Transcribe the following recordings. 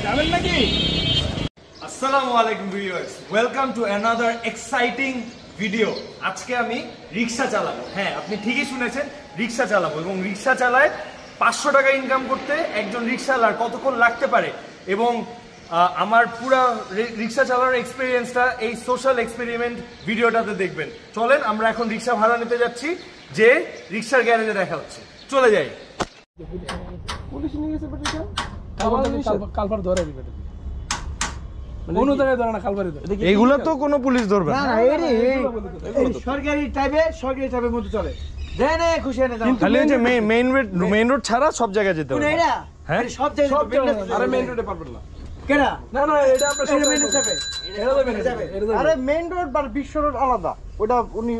যাবেন নাকি? আসসালামু আলাইকুম viewers, welcome to another exciting video. আজকে আমি রিক্সা চালাবো। হ্যাঁ, আপনি ঠিকই শুনেছেন, রিক্সা চালাবো। এবং রিক্সা চালায় 500 টাকা ইনকাম করতে একজন রিক্সাওয়ালার কতক্ষণ লাগতে পারে, এবং আমার পুরো রিক্সা চালানোর এক্সপিরিয়েন্সটা এই সোশ্যাল এক্সপেরিমেন্ট ভিডিওটাতে দেখবেন। চলেন আমরা এখন রিক্সা ভাড়া নিতে যাচ্ছি, যে রিক্সার গ্যারেজে দেখা হচ্ছে। চলে যাই। পুলিশ নিয়ে গেছে বেটা, কালপার ধরে দিবে। কোন জায়গায় ধরে না, কালপারে ধরে। এগুলা তো কোনো পুলিশ ধরবে না। এই সরকারি টাইপের মধ্যে চলে। দেন খুশি এনে দাও। খালি যে মেইন রোড ছাড়া সব জায়গায় যেতে হবে। এটা হ্যাঁ সব জায়গায়। আরে মেইন রোডে পারবেন না। কেডা? না না, এটা আমরা সব মেইন রোড যাবে। এটা তো মেইন যাবে। আরে মেইন রোড আর বিশ্ব রোড আলাদা। ওটা উনি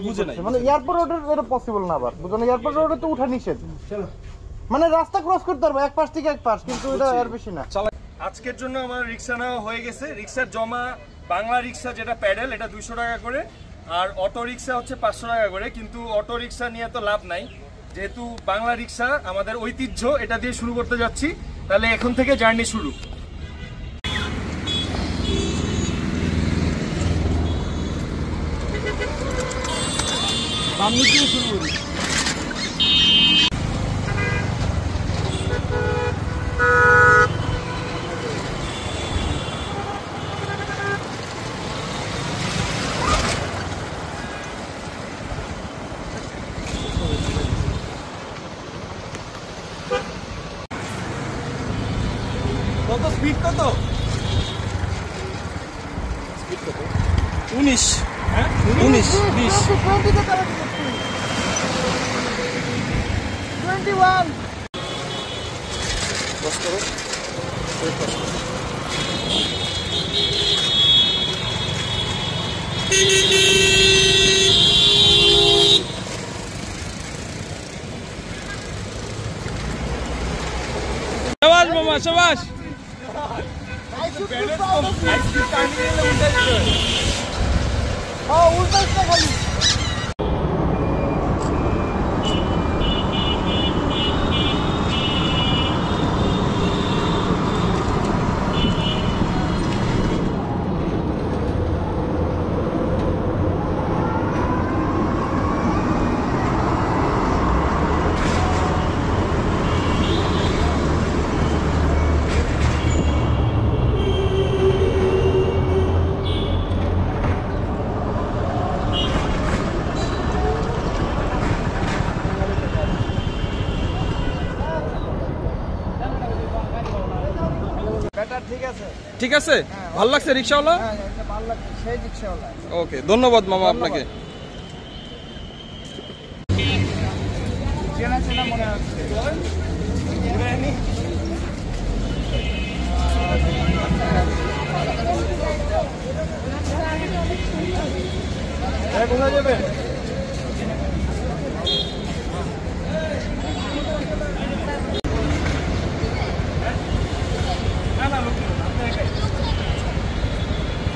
বুঝে নাই। মানে এয়ারপোর্ট রোডে এটা পসিবল না। আবার বুঝুন, এয়ারপোর্ট রোডে তো উঠা নিষেধ। চলো, মানে রাস্তা ক্রস করতে পারবো এক পাশ থেকে এক পাশ, কিন্তু এটা আর বেশি না। আজকের জন্য আমার রিক্সা নেওয়া হয়ে গেছে। রিক্সার জমা বাংলা রিক্সা যেটা প্যাডেল, এটা 200 টাকা করে, আর অটো রিক্সা হচ্ছে 500 টাকা করে। কিন্তু অটো রিক্সা নিয়ে তো লাভ নাই, যেহেতু বাংলা রিক্সা আমাদের ঐতিহ্য, এটা দিয়ে শুরু করতে যাচ্ছি। তাহলে এখন থেকে জার্নি শুরু। বামনি দিয়ে শুরু করি। কত স্পিড? কত স্পিড? কত? 19। হ্যাঁ 19 20 21। বস করো। শাবাশ মামা, শাবাশ। ঠিক আছে, ভালো লাগছে রিক্সাওয়ালা? ভালো লাগছে, সেই রিক্সাওয়ালা। ওকে, ধন্যবাদ মামা আপনাকে। চেনা চেনা মনে হচ্ছে। কোথায় যাবে?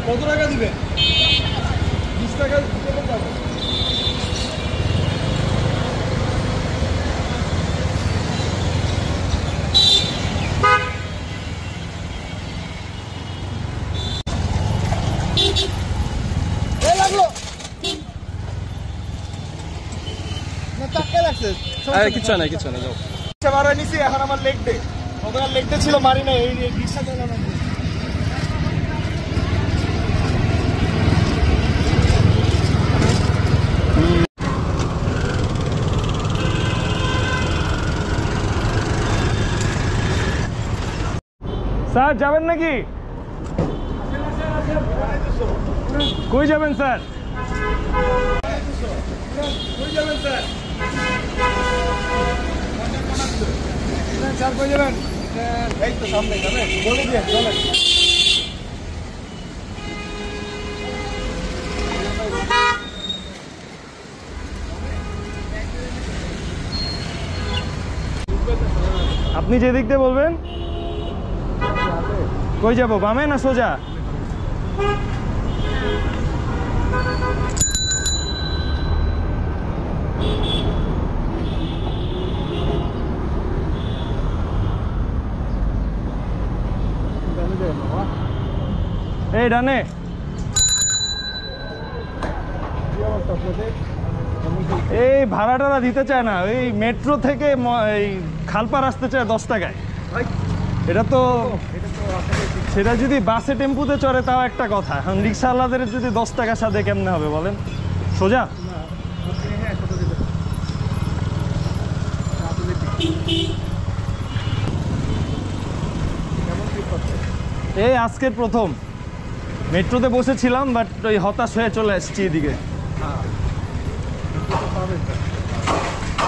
কত টাকা দিবে? 20 টাকা দিতে পারবো। লাগলো না, টাকা লাগছে। আরে কিছু না, কিছু না, যাও। আচ্ছা, মারা নিছি। এখন আমার লেগ ডে। গতকাল লেগ ডে ছিল, মারি না। এই রিক্সা চালানো। স্যার যাবেন নাকি? কই যাবেন স্যার? কই যাবেন স্যার? স্যার কই যাবেন? এই তো সামনে যাবেন, বলে দিয়ে চলেন। আপনি যেদিক দিয়ে বলবেন। কই যাবো, বামে না সোজা? এই ডানে। এই ভাড়া টাড়া দিতে চায় না, ওই মেট্রো থেকে এই খালপাড় আসতে চায় 10 টাকায়। এটা তো সেটা যদি বাসে টেম্পুতে চড়ে তাও একটা কথা, এখন রিক্সাওয়ালাদের যদি 10 টাকা সাথে কেমনে হবে বলেন? সোজা এই আজকের প্রথম মেট্রোতে বসেছিলাম, বাট ওই হতাশ হয়ে চলে আসছি এদিকে।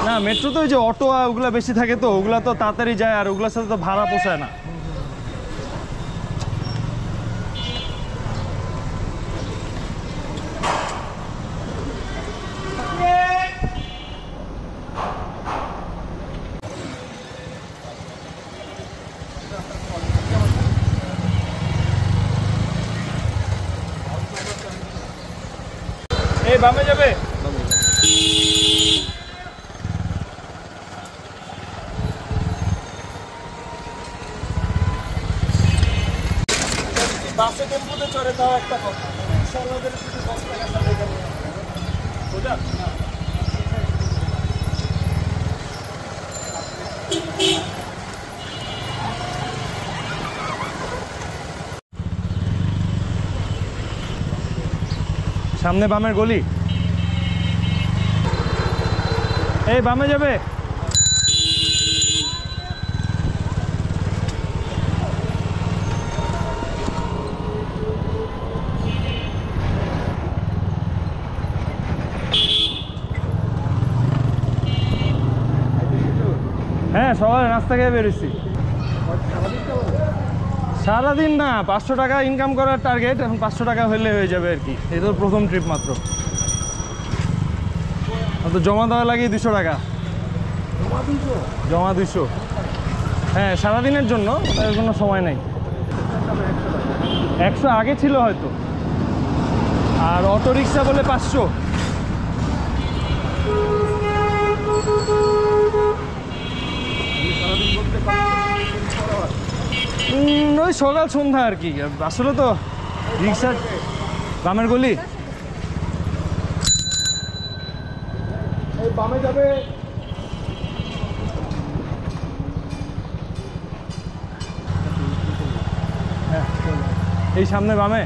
না মেট্রোতে ওই যে অটো ওগুলা বেশি থাকে, তো ওগুলা তো তাড়াতাড়ি যায়, আর ওগুলোর সাথে তো ভাড়া পোষায় না। এই বামে যাবে। বাসে টেম্পুতে চড়ে তাও একটা কথা, রিক্সাওয়ালাদের যদি 10 টাকা সাথে কেমন সোজা। সামনে বামের গলি, এই বামে যাবে। হ্যাঁ সকালে নাস্তা খেয়ে বেরোচ্ছি। সারাদিন না, 500 টাকা ইনকাম করার টার্গেট, এখন 500 টাকা হলে হয়ে যাবে আর কি। এই তো প্রথম ট্রিপ মাত্র, তো জমা দেওয়া লাগে 200 টাকা। জমা 200, হ্যাঁ সারাদিনের জন্য, এর কোনো সময় নেই। 100 আগে ছিল হয়তো, আর অটো রিক্সা বলে 500। ওই সকাল সন্ধ্যা আর কি, আসলে তো রিক্সা। বামের গলি, বামে যাবে। হ্যাঁ এই সামনে বামে,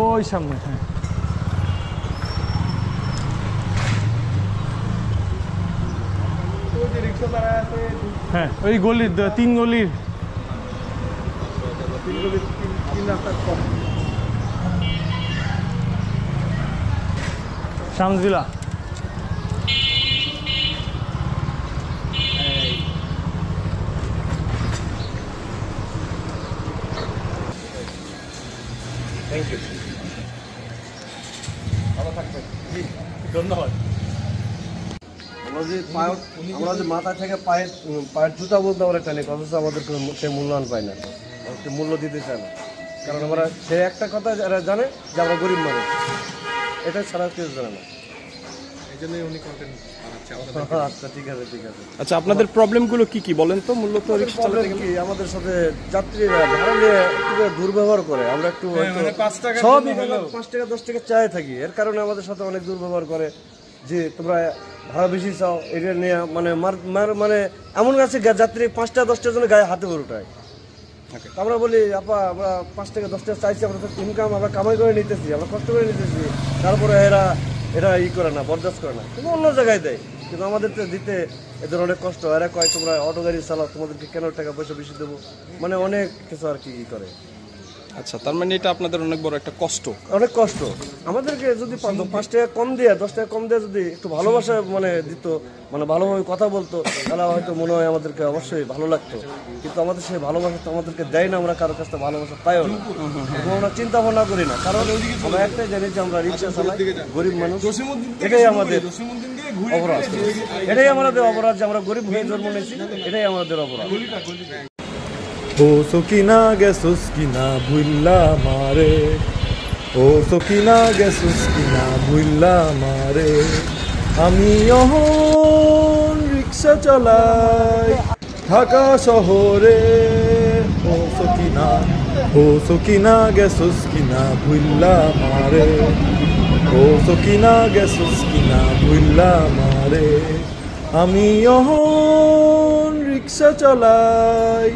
ওই সামনে। হ্যাঁ হ্যাঁ ওই গলির 3 গলির শামসবিলা। থ্যাংক ইউ, ভালো থাকবেন। জি ধন্যবাদ। আমরা যে মাথা থেকে পায়ের জুতা বলতে আমরা টানি, অথচ আমাদের সে মূল্যায়ন পায় না, মূল্য দিতে চায় না। কারণ আমরা সে একটা কথা যারা জানে যে আমরা গরিব মানুষ, এটা ছাড়া কেউ জানে না। এই জন্যই উনি কন্টেন্ট বানাচ্ছে। আচ্ছা ঠিক আছে ঠিক আছে। আচ্ছা আপনাদের প্রবলেমগুলো কি কি বলেন তো? মূলত প্রবলেম কি, আমাদের সাথে যাত্রীরা ভাড়া নিয়ে একটু দুর্ব্যবহার করে। আমরা একটু সবই 5 টাকা 10 টাকা চাই থাকি, এর কারণে আমাদের সাথে অনেক দুর্ব্যবহার করে। যে তোমরা ভাড়া বেশি চাও, এটা নিয়ে মানে মানে এমন আছে যাত্রী 5টা 10টার জন্য গায়ে হাতে উঠায়। আমরা বলি আপা আমরা 5 টাকা 10 টাকা চাইছি, আমরা তো ইনকাম আমরা কামাই করে নিতেছি, আমরা কষ্ট করে নিতেছি, তারপরে এরা করে না, বরদাস্ত করে না, কিন্তু অন্য জায়গায় দেয়। কিন্তু আমাদের তো দিতে এদের অনেক কষ্ট। এরা কয় তোমরা অটো গাড়ি চালাও, তোমাদেরকে কেন টাকা পয়সা বেশি দেবো, মানে অনেক কিছু আর কি করে। আচ্ছা তার মানে এটা আপনাদের অনেক বড় একটা কষ্ট। অনেক কষ্ট। আমাদেরকে যদি 5 টাকা কম দিয়ে 10 টাকা কম দিয়ে যদি একটু ভালোবাসা মানে দিত, মানে ভালোভাবে কথা বলতো, তাহলে হয়তো মনে হয় আমাদেরকে অবশ্যই ভালো লাগতো। কিন্তু আমাদের সেই ভালোবাসা তো আমাদেরকে দেয় না, আমরা কারোর কাছ থেকে ভালোবাসা পাইও না, আমরা চিন্তা ভাবনা করি না। কারণ আমরা একটাই জানি যে আমরা রিক্সা চালাই, গরিব মানুষ, এটাই আমাদের অপরাধ। এটাই আমাদের অপরাধ যে আমরা গরিব হয়ে জন্ম নিয়েছি, এটাই আমাদের অপরাধ। ও সকিনা গেছস কিনা ভুল্লা মারে, ও সকিনা গেছস কিনা ভুল্লা মারে, আমি অহন রিক্সা চালাই ঢাকা শহরে। ও ও সকিনা গেছস কিনা ভুল্লা মারে ও সকিনা গেছস কিনা ভুল্লা মারে আমি অহন রিক্সা চালাই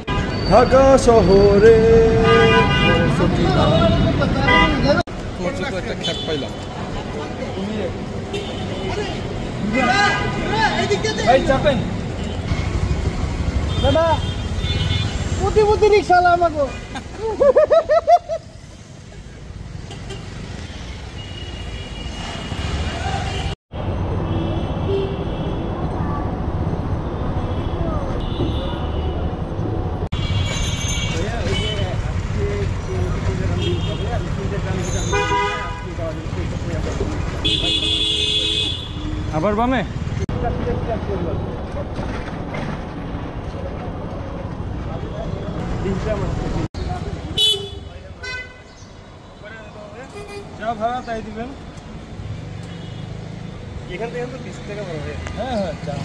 ঢাকা শহরে ও সকিনা একটা খ্যাপ পাইলাম ভাই চাপেন দাদা প্রতি রিক্সা আমাকে আবার বামে যা ভাড়া তাই দিবেন এখান থেকে তো 20 টাকা ভাড়া হয় হ্যাঁ হ্যাঁ যা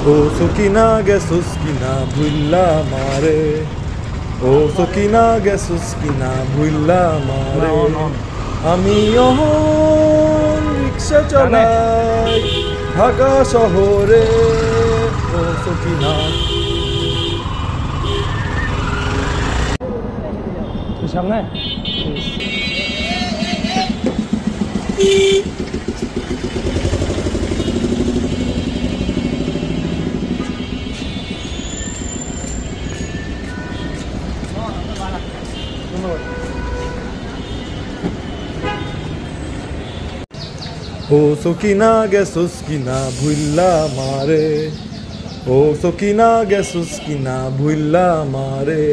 ও সকিনা গেছস কিনা ভুল্লা মারে ও সকিনা গেছস কিনা ভুল্লা মারে আমি অহন রিক্সা চালাই ঢাকা শহরে ও সকিনা সামনে ও সকিনা গেছস কিনা ভুল্লা মারে ও সকিনা গেছস কিনা ভুল্লা মারে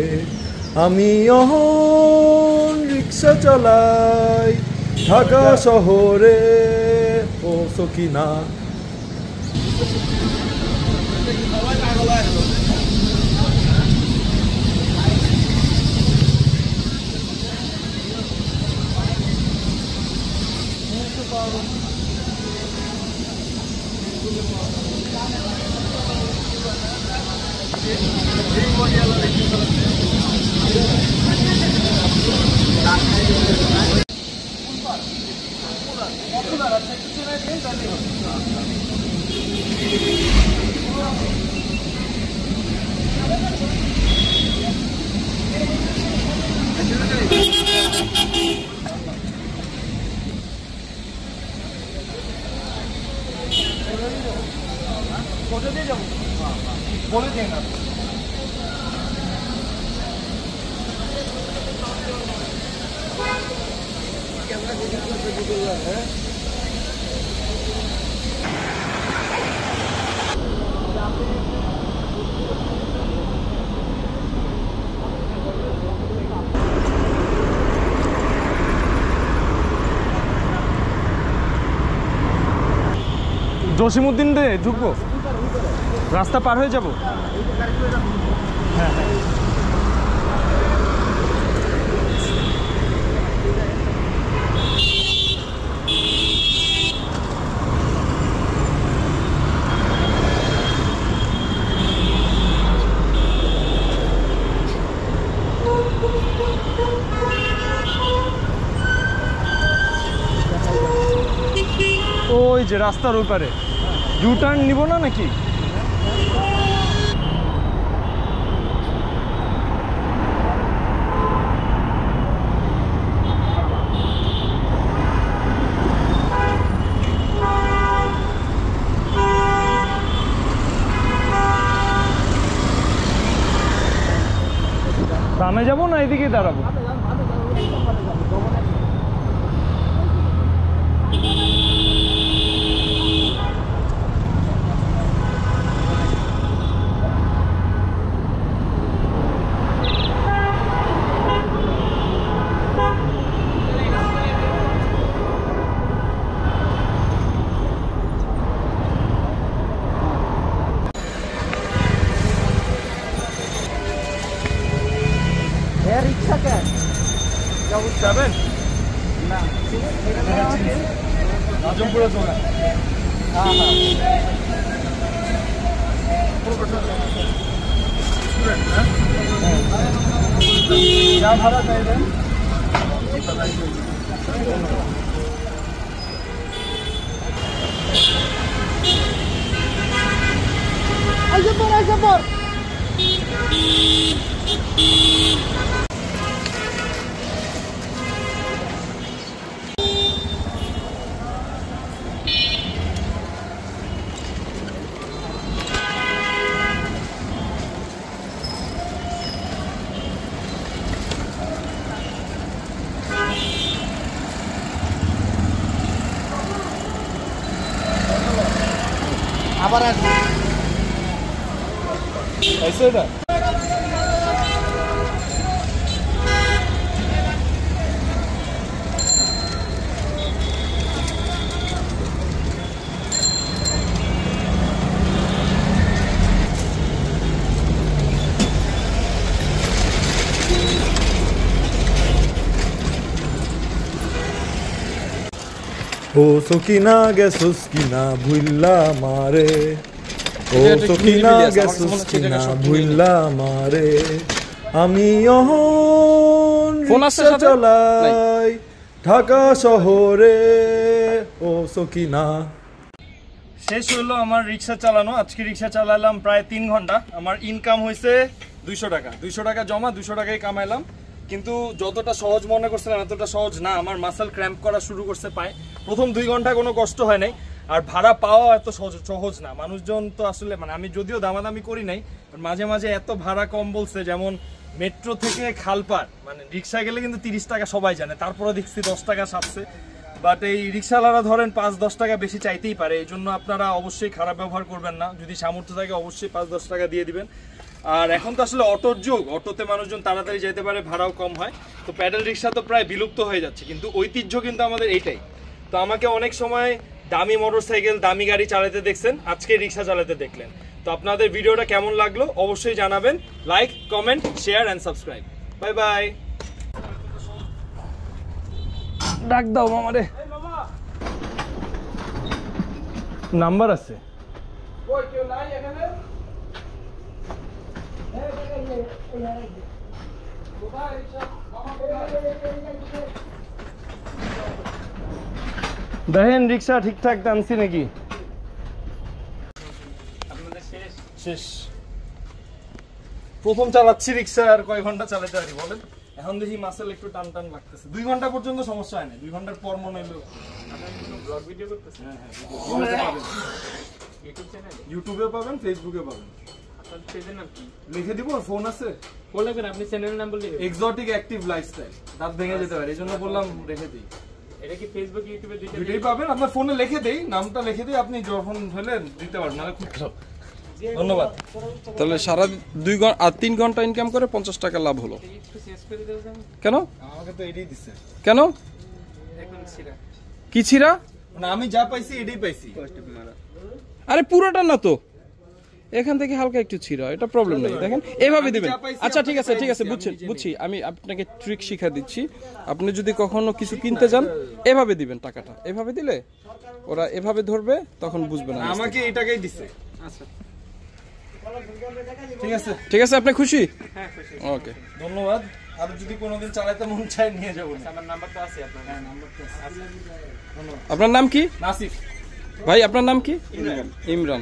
আমি অহন রিক্সা চালাই ঢাকা শহরে ও সকিনা বলে দিন না জসিমউদ্দিন রে ঢুকবো রাস্তা পার হয়ে যাব হ্যাঁ হ্যাঁ ওই যে রাস্তার ওপারে ইউ টার্ন নিব না নাকি বামে যাবো না এদিকে দাঁড়াবো? রিক্সা কেন যাবেন না? রাজমপুরে চলে। হ্যাঁ যা ভাড়া চাইবেন আইসা পর আবার আসবে এটা ও সকিনা গেছস কিনা ভুল্লা মারে, ও সকিনা গেছস কিনা ভুল্লা মারে, আমি অহন রিক্সা চালাই ঢাকা শহরে, ও সকিনা। শেষ হলো আমার রিক্সা চালানো। আজকে রিক্সা চালালাম প্রায় 3 ঘন্টা। আমার ইনকাম হয়েছে 200 টাকা। 200 টাকা জমা, 200 টাকাই কামাইলাম। কিন্তু যতটা সহজ মনে করছিলাম এতটা সহজ না। আমার মাসেল ক্র্যাম্প করা শুরু করছে পায়ে। প্রথম 2 ঘন্টা কোনো কষ্ট হয় নাই। আর ভাড়া পাওয়া এত সহজ না। মানুষজন তো আসলে মানে আমি যদিও দামাদামি করি নাই, মাঝে মাঝে এত ভাড়া কম বলছে, যেমন মেট্রো থেকে খালপার মানে রিক্সা গেলে কিন্তু 30 টাকা সবাই জানে, তারপরে দেখছি 10 টাকা সাপছে। বাট এই রিক্সাওয়ালারা ধরেন 5-10 টাকা বেশি চাইতেই পারে। এই জন্য আপনারা অবশ্যই খারাপ ব্যবহার করবেন না। যদি সামর্থ্য থাকে অবশ্যই 5-10 টাকা দিয়ে দিবেন। আর এখন তো আসলে অটোর যুগ, অটোতে মানুষজন তাড়াতাড়ি যেতে পারে, ভাড়াও কম হয়। তো প্যাডেল রিক্সা তো প্রায় বিলুপ্ত হয়ে যাচ্ছে, কিন্তু ঐতিহ্য কিন্তু আমাদের এইটাই। তো আমাকে অনেক সময় দামি মোটরসাইকেল, দামি গাড়ি চালাতে দেখছেন, আজকে রিক্সা চালাতে দেখলেন। তো আপনাদের ভিডিওটা কেমন লাগলো অবশ্যই জানাবেন। Like, comment, share and subscribe. Bye bye. ডাক দাও মামারে। নাম্বার আছে? দেখেন রিক্সা ঠিকঠাক টানছি নাকি? শেষ। প্রথম চালাচ্ছি রিক্সা, আর কয় ঘন্টা চালাতে পারি বলেন? এখন দেখি মাসেল একটু টান টান লাগতেছে। 2 ঘন্টা পর্যন্ত সমস্যা হয় না, 2 ঘন্টার পর মনে হলো ব্লগ ভিডিও করতেছে। হ্যাঁ, ইউটিউবে পাবেন, ফেসবুকে পাবেন। আপনার পেজের নাম কি লিখে দিব? ফোন আছে? বলবেন আপনি চ্যানেলের নাম বললে। Exotic active lifestyle. দাঁত ভেঙে যেতে পারে, এইজন্য বললাম রেখে দিই। এটা কি ফেসবুক, ইউটিউবে দুইটাই পাবেন। আপনার ফোনে লিখে দেই, নামটা লিখে দেই, আপনি যখন হলে দিতে পারবেন, নাহলে খুব খারাপ। ধন্যবাদ। তাহলে সারা 3 ঘন্টা ইনকাম করে 50 টাকা লাভ হলো। কেন? আমাকে তো এটাই দিচ্ছে। কেন? কি ছিড়া? না, আমি যা পাইছি এটাই পাইছি। আরে পুরোটা না তো, এখান থেকে হালকা একটু ছিড়া, এটা প্রবলেম নেই। দেখেন এভাবে দিবেন। আচ্ছা ঠিক আছে বুঝছি। আমি আপনাকে ট্রিক শিখা দিচ্ছি। আপনি যদি কখনো কিছু কিনতে যান এভাবে দিবেন টাকাটা। এভাবে দিলে ওরা এভাবে ধরবে, তখন বুঝবে না। আমাকে এই টাকাই দিচ্ছে। আচ্ছা ঠিক আছে। আপনি খুশি? হ্যাঁ খুশি। ওকে, ধন্যবাদ। আর যদি কোনোদিন চালাতে মন চায় নিয়ে যাবো। আমার নাম্বার তো আছে আপনার? হ্যাঁ, নাম্বার তো আছে। আপনার নাম কি? নাসিফ। ভাই আপনার নাম কি? ইমরান।